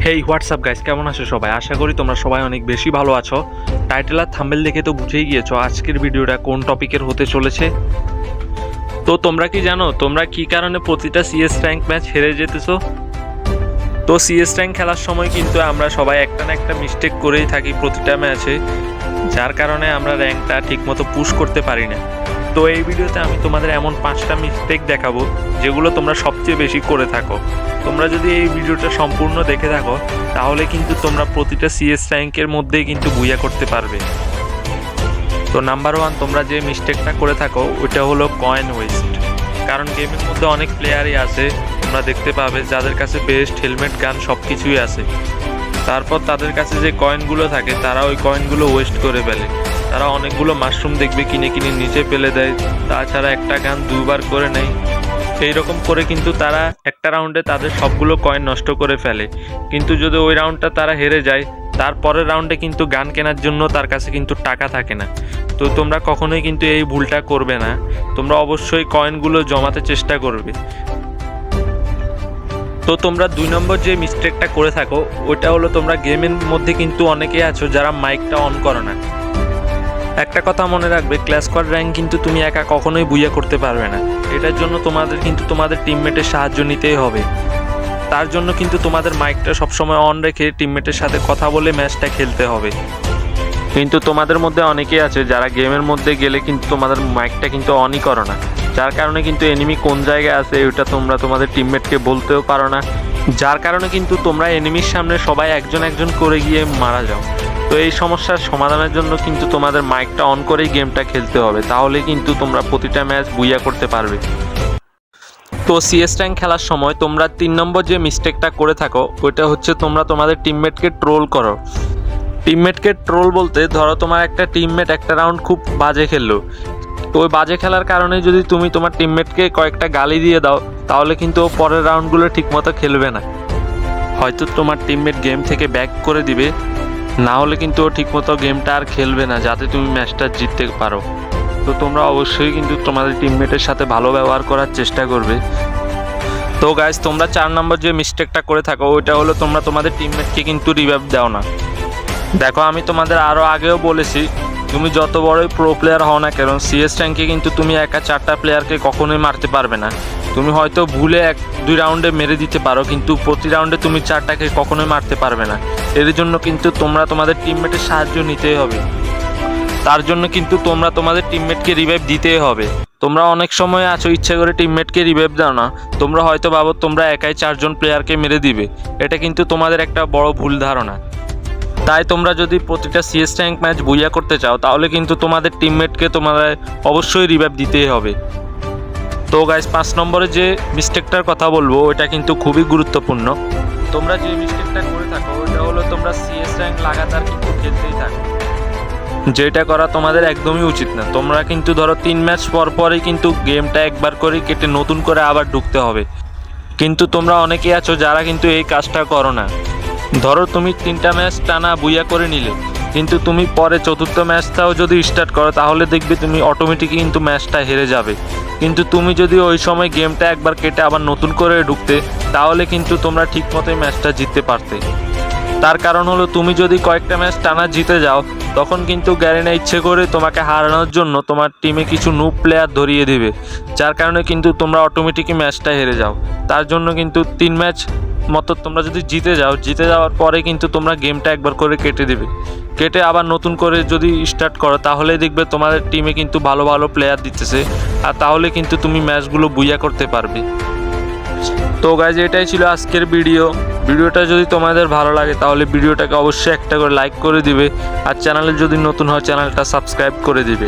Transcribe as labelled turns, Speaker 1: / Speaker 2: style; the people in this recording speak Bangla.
Speaker 1: হেই হোয়াটসঅ্যাপ গাইস, কেমন আছো সবাই? আশা করি তোমরা সবাই অনেক বেশি ভালো আছো। টাইটেল আর থাম্বনেল দেখে তো বুঝেই গিয়েছো আজকের ভিডিওটা কোন টপিকের হতে চলেছে। তো তোমরা কি জানো তোমরা কি কারণে প্রতিটা সিএস র্যাঙ্ক ম্যাচ হেরে যেতেছো? তো সিএস র্যাঙ্ক খেলার সময় কিন্তু আমরা সবাই একটা না একটা মিস্টেক করেই থাকি প্রতিটা ম্যাচে, যার কারণে আমরা র্যাঙ্কটা ঠিকমতো পুশ করতে পারি না। তো এই ভিডিওতে আমি তোমাদের এমন 5টা মিস্টেক দেখাবো যেগুলো তোমরা সবচেয়ে বেশি করে থাকো। তোমরা যদি এই ভিডিওটা সম্পূর্ণ দেখে থাকো তাহলে কিন্তু তোমরা প্রতিটা সিএস র্যাঙ্কের মধ্যেই কিন্তু বুইয়া করতে পারবে। তো নাম্বার 1 তোমরা যে মিস্টেকটা করে থাকো ওইটা হলো কয়েন ওয়েস্ট। কারণ গেমের মধ্যে অনেক প্লেয়ারই আছে, তোমরা দেখতে পাবে যাদের কাছে বেস্ট হেলমেট গান সব কিছুই আছে, তারপর তাদের কাছে যে কয়েনগুলো থাকে তারা ওই কয়েনগুলো ওয়েস্ট করে ফেলে। তারা অনেকগুলো মাশরুম দেখবে কিনে কিনে নিচে ফেলে দেয়, তাছাড়া একটা গান দুবার করে নেয়। এইরকম করে কিন্তু তারা একটা রাউন্ডে তাদের সবগুলো কয়েন নষ্ট করে ফেলে। কিন্তু যদি ওই রাউন্ডটা তারা হেরে যায়, তারপরের রাউন্ডে কিন্তু গান কেনার জন্য তার কাছে কিন্তু টাকা থাকে না। তো তোমরা কখনোই কিন্তু এই ভুলটা করবে না, তোমরা অবশ্যই কয়েনগুলো জমাতে চেষ্টা করবে। তো তোমরা 2 নম্বর যে মিস্টেকটা করে থাকো ওইটা হলো তোমরা গেমের মধ্যে কিন্তু অনেকেই আছো যারা মাইকটা অন করো না। একটা কথা মনে রাখবে, ক্ল্যাশ স্কোয়াড র্যাঙ্ক কিন্তু তুমি একা কখনোই বুইয়া করতে পারবে না। এটার জন্য তোমাদের কিন্তু তোমাদের টিমমেটের সাহায্য নিতেই হবে। তার জন্য কিন্তু তোমাদের মাইকটা সবসময় অন রেখে টিমমেটের সাথে কথা বলে ম্যাচটা খেলতে হবে। কিন্তু তোমাদের মধ্যে অনেকেই আছে যারা গেমের মধ্যে গেলে কিন্তু তোমাদের মাইকটা কিন্তু অনই করো না, যার কারণে কিন্তু এনিমি কোন জায়গায় আছে ওইটা তোমরা তোমাদের টিমমেটকে বলতেও পারো না, যার কারণে কিন্তু তোমরা এনিমির সামনে সবাই একজন একজন করে গিয়ে মারা যাও। তো এই সমস্যার সমাধানের জন্য কিন্তু তোমাদের মাইকটা অন করেই গেমটা খেলতে হবে, তাহলে কিন্তু তোমরা প্রতিটা ম্যাচ বুইয়া করতে পারবে। তো সিএস র্যাঙ্ক খেলার সময় তোমরা 3 নম্বর যে মিস্টেকটা করে থাকো ওইটা হচ্ছে তোমরা তোমাদের টিমমেটকে ট্রোল করো। টিমমেটকে ট্রোল বলতে ধরো তোমার একটা টিমমেট একটা রাউন্ড খুব বাজে খেললো, তো ওই বাজে খেলার কারণে যদি তুমি তোমার টিমমেটকে কয়েকটা গালি দিয়ে দাও তাহলে কিন্তু ও পরের রাউন্ডগুলো ঠিকমতো খেলবে না। হয়তো তোমার টিমমেট গেম থেকে ব্যাক করে দিবে, না হলে কিন্তু ও ঠিকমতো গেমটা আর খেলবে না যাতে তুমি ম্যাচটা জিততে পারো। তো তোমরা অবশ্যই কিন্তু তোমাদের টিমমেটের সাথে ভালো ব্যবহার করার চেষ্টা করবে। তো গাইস, তোমরা 4 নম্বর যে মিস্টেকটা করে থাকো ওইটা হলো তোমরা তোমাদের টিমমেটকে কিন্তু রিভাইভ দাও না। দেখো, আমি তোমাদের আরও আগেও বলেছি, তুমি যত বড়ই প্রো প্লেয়ার হও না কেন সিএস র্যাঙ্কে কিন্তু তুমি একা 4টা প্লেয়ারকে কখনোই মারতে পারবে না। তুমি হয়তো ভুলে 1-2 রাউন্ডে মেরে দিতে পারো, কিন্তু প্রতি রাউন্ডে তুমি 4টাকে কখনোই মারতে পারবে না। এর জন্য কিন্তু তোমরা তোমাদের টিমমেটের সাহায্য নিতেই হবে। তার জন্য কিন্তু তোমরা তোমাদের টিমমেটকে রিভাইভ দিতেই হবে। তোমরা অনেক সময় আছো ইচ্ছা করে টিমমেটকে রিভাইভ দাও না, তোমরা হয়তো ভাবো তোমরা একাই 4জন প্লেয়ারকে মেরে দিবে, এটা কিন্তু তোমাদের একটা বড় ভুল ধারণা। তাই তোমরা যদি প্রতিটা সিএস র্যাঙ্ক ম্যাচ বুইয়া করতে চাও তাহলে কিন্তু তোমাদের টিমমেটকে তোমাদের অবশ্যই রিভাইভ দিতেই হবে। তো গাইস, 5 নম্বরে যে মিস্টেকটার কথা বলবো ওটা কিন্তু খুবই গুরুত্বপূর্ণ। তোমরা যে মিস্টেকটা করে থাকো ওটা হলো তোমরা সিএস র্যাঙ্ক লাগাতার কিন্তু খেলতেই থাকো, যেটা করা তোমাদের একদমই উচিত না। তোমরা কিন্তু ধরো 3 ম্যাচ পর পরই কিন্তু গেমটা একবার করে কেটে নতুন করে আবার ঢুকতে হবে, কিন্তু তোমরা অনেকেই আছো যারা কিন্তু এই কাজটা করো না। ধরো তুমি 3টা ম্যাচ টানা বুইয়া করে নিলে, কিন্তু তুমি পরে 4র্থ ম্যাচটাও যদি স্টার্ট করো তাহলে দেখবে তুমি অটোমেটিকই কিন্তু ম্যাচটা হেরে যাবে। কিন্তু তুমি যদি ওই সময় গেমটা একবার কেটে আবার নতুন করে ঢুকতে তাহলে কিন্তু তোমরা ঠিকমতোই ম্যাচটা জিততে পারতে। তার কারণ হলো তুমি যদি কয়েকটা ম্যাচ টানা জিতে যাও তখন কিন্তু গ্যারেনা ইচ্ছে করে তোমাকে হারানোর জন্য তোমার টিমে কিছু নুব প্লেয়ার ধরিয়ে দেবে, যার কারণে কিন্তু তোমরা অটোমেটিকই ম্যাচটা হেরে যাও। তার জন্য কিন্তু 3 ম্যাচ মতো তোমরা যদি জিতে যাওয়ার পরে কিন্তু তোমরা গেমটা একবার করে কেটে দেবে, কেটে আবার নতুন করে যদি স্টার্ট করো তাহলেই দেখবে তোমাদের টিমে কিন্তু ভালো ভালো প্লেয়ার দিতেছে, আর তাহলে কিন্তু তুমি ম্যাচগুলো বুইয়া করতে পারবে। তো গাইজ, এটাই ছিল আজকের ভিডিওটা যদি তোমাদের ভালো লাগে তাহলে ভিডিওটাকে অবশ্যই একটা করে লাইক করে দিবে, আর চ্যানেলে যদি নতুন হয় চ্যানেলটা সাবস্ক্রাইব করে দিবে।